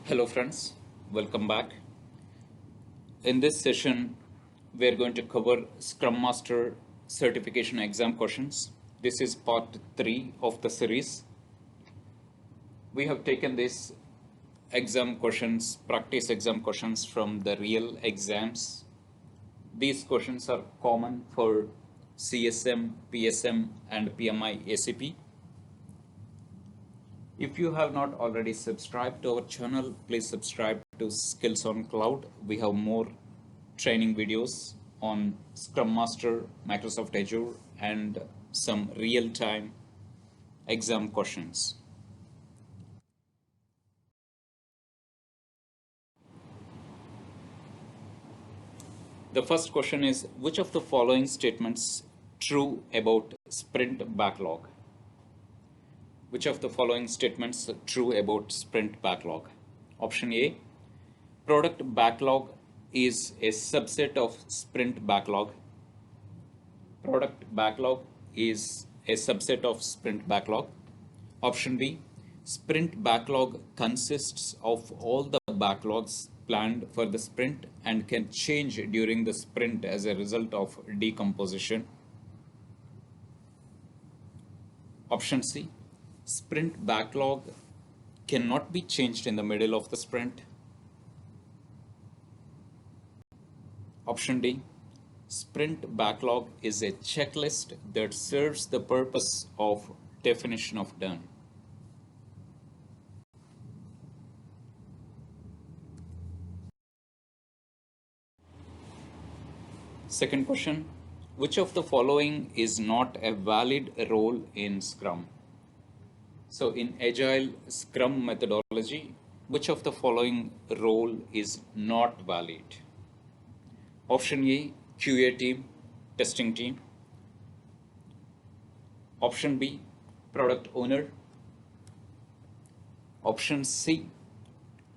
Hello friends, welcome back. In this session, we are going to cover Scrum Master certification exam questions. This is part 3 of the series. We have taken these exam questions, practice exam questions from the real exams. These questions are common for CSM, PSM and PMI ACP. If you have not already subscribed to our channel, please subscribe to Skills on Cloud. We have more training videos on Scrum Master, Microsoft Azure, and some real-time exam questions. The first question is, which of the following statements true about sprint backlog? Which of the following statements true about sprint backlog? Option A, product backlog is a subset of sprint backlog. Product backlog is a subset of sprint backlog. Option B, sprint backlog consists of all the backlogs planned for the sprint and can change during the sprint as a result of decomposition. Option C, sprint backlog cannot be changed in the middle of the sprint. Option D, sprint backlog is a checklist that serves the purpose of definition of done. Second question, which of the following is not a valid role in Scrum? So in Agile Scrum methodology, which of the following role is not valid? Option A, QA team, testing team. Option B, product owner. Option C,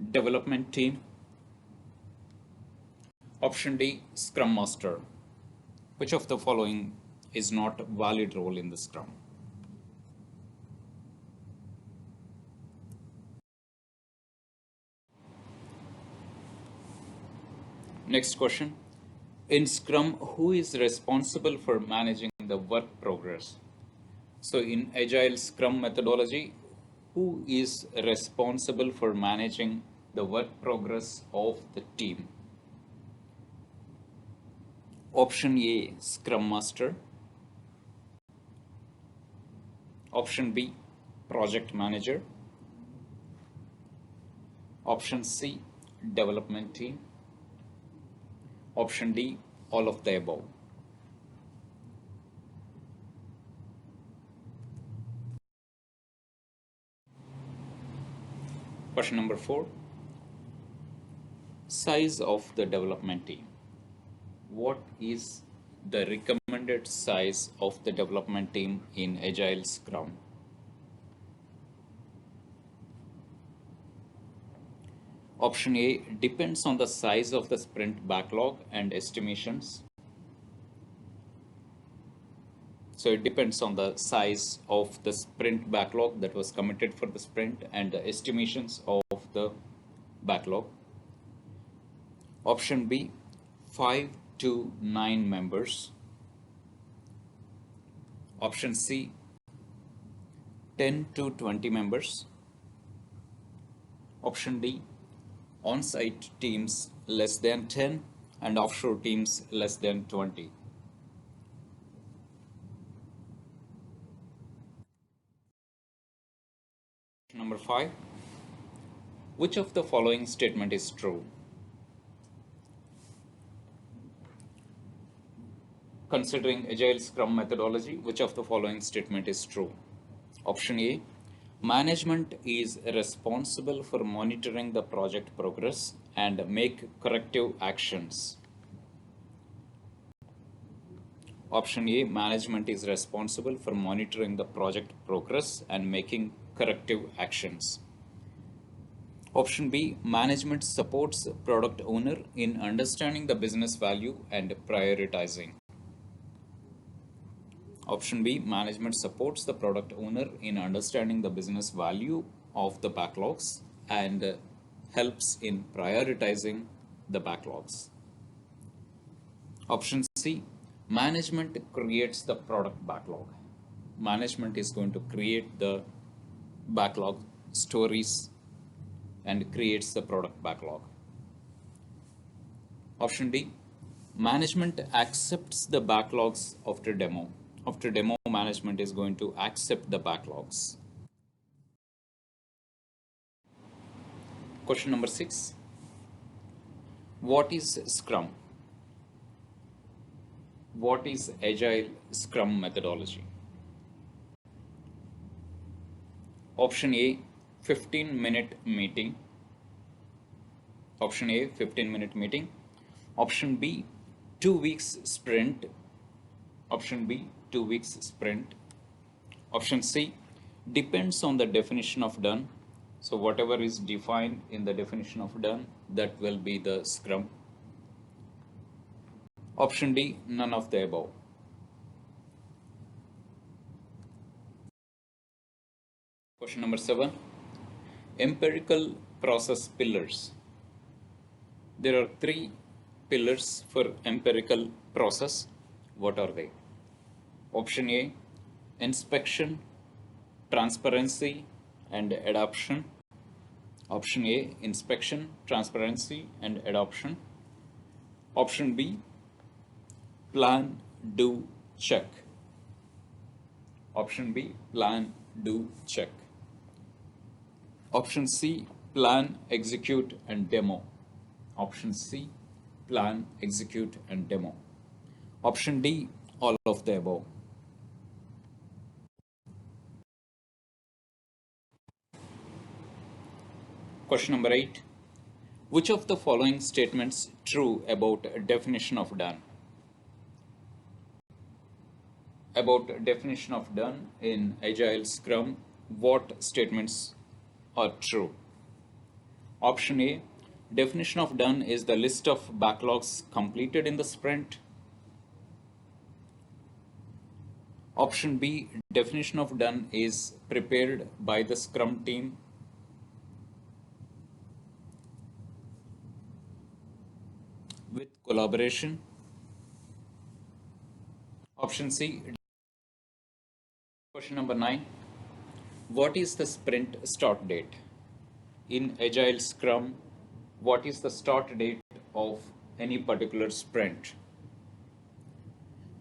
development team. Option D, Scrum Master. Which of the following is not a valid role in the Scrum? Next question. In Scrum, who is responsible for managing the work progress? So in Agile Scrum methodology, who is responsible for managing the work progress of the team? Option A, Scrum Master. Option B, Project Manager. Option C, Development Team. Option D, all of the above. Question number 4. Size of the development team. What is the recommended size of the development team in Agile Scrum? Option A, depends on the size of the sprint backlog and estimations. So it depends on the size of the sprint backlog that was committed for the sprint and the estimations of the backlog. Option B, 5 to 9 members. Option C, 10 to 20 members. Option D, on-site teams less than 10 and offshore teams less than 20. Number 5. Which of the following statement is true? Considering Agile Scrum methodology, which of the following statement is true? Option A, management is responsible for monitoring the project progress and make corrective actions. Option A, management is responsible for monitoring the project progress and making corrective actions. Option B, management supports product owner in understanding the business value and prioritizing. Option B, management supports the product owner in understanding the business value of the backlogs and helps in prioritizing the backlogs. Option C, management creates the product backlog. Management is going to create the backlog stories and creates the product backlog. Option D, management accepts the backlogs after demo. After demo, management is going to accept the backlogs. Question number 6. What is Scrum? What is Agile Scrum methodology? Option A, 15-minute meeting. Option A, 15-minute meeting. Option B, 2 weeks sprint. Option B, 2 weeks sprint. Option C, depends on the definition of done. So whatever is defined in the definition of done, that will be the Scrum. Option D, none of the above. Question number 7. Empirical process pillars. There are 3 pillars for empirical process. What are they? Option A, inspection, transparency, and adoption. Option A, inspection, transparency, and adoption. Option B, plan, do, check. Option B, plan, do, check. Option C, plan, execute, and demo. Option C, plan, execute, and demo. Option D, all of the above. Question number 8. Which of the following statements true about definition of done? About definition of done in Agile Scrum, what statements are true? Option A, definition of done is the list of backlogs completed in the sprint. Option B, definition of done is prepared by the Scrum team. With collaboration. Option C. Question number 9. What is the sprint start date? In Agile Scrum, what is the start date of any particular sprint?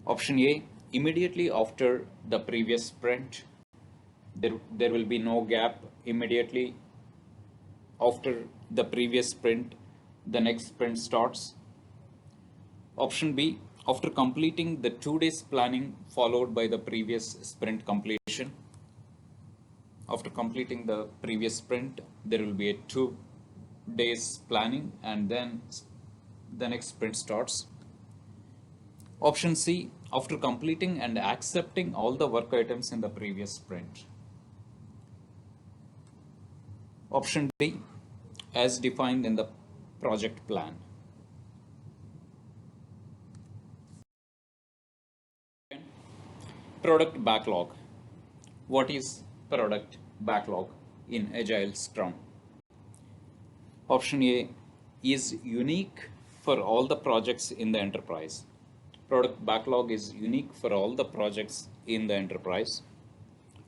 Option A, immediately after the previous sprint. There will be no gap. Immediately after the previous sprint, the next sprint starts. Option B, after completing the 2 days planning followed by the previous sprint completion. After completing the previous sprint, there will be a 2 days planning and then the next sprint starts. Option C, after completing and accepting all the work items in the previous sprint. Option D, as defined in the project plan. Product backlog. What is product backlog in Agile Scrum? Option A, is unique for all the projects in the enterprise. Product backlog is unique for all the projects in the enterprise.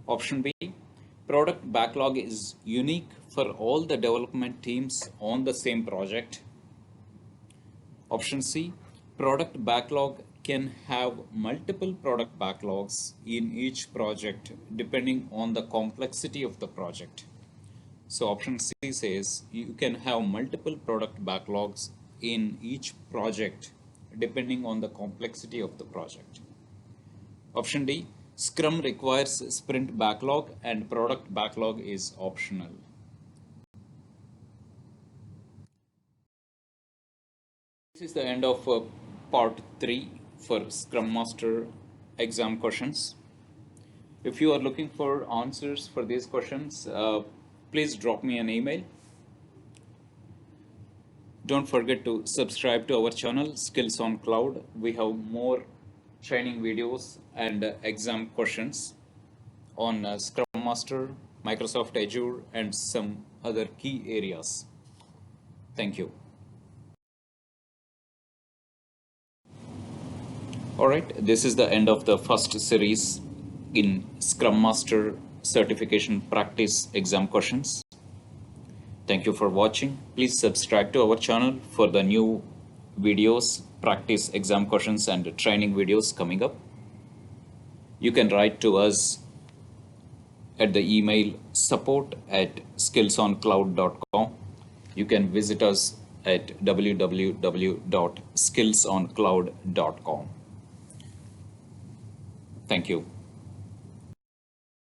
Option B, product backlog is unique for all the development teams on the same project. Option C, product backlog can have multiple product backlogs in each project depending on the complexity of the project. So option C says you can have multiple product backlogs in each project depending on the complexity of the project. Option D, Scrum requires sprint backlog and product backlog is optional. This is the end of part 3 for Scrum Master exam questions. If you are looking for answers for these questions, please drop me an email. Don't forget to subscribe to our channel Skills on Cloud. We have more training videos and exam questions on Scrum Master, Microsoft Azure, and some other key areas. Thank you. All right, this is the end of the first series in Scrum Master Certification Practice Exam Questions. Thank you for watching. Please subscribe to our channel for the new videos, practice exam questions and training videos coming up. You can write to us at the email support@skillsoncloud.com. You can visit us at www.skillsoncloud.com. Thank you.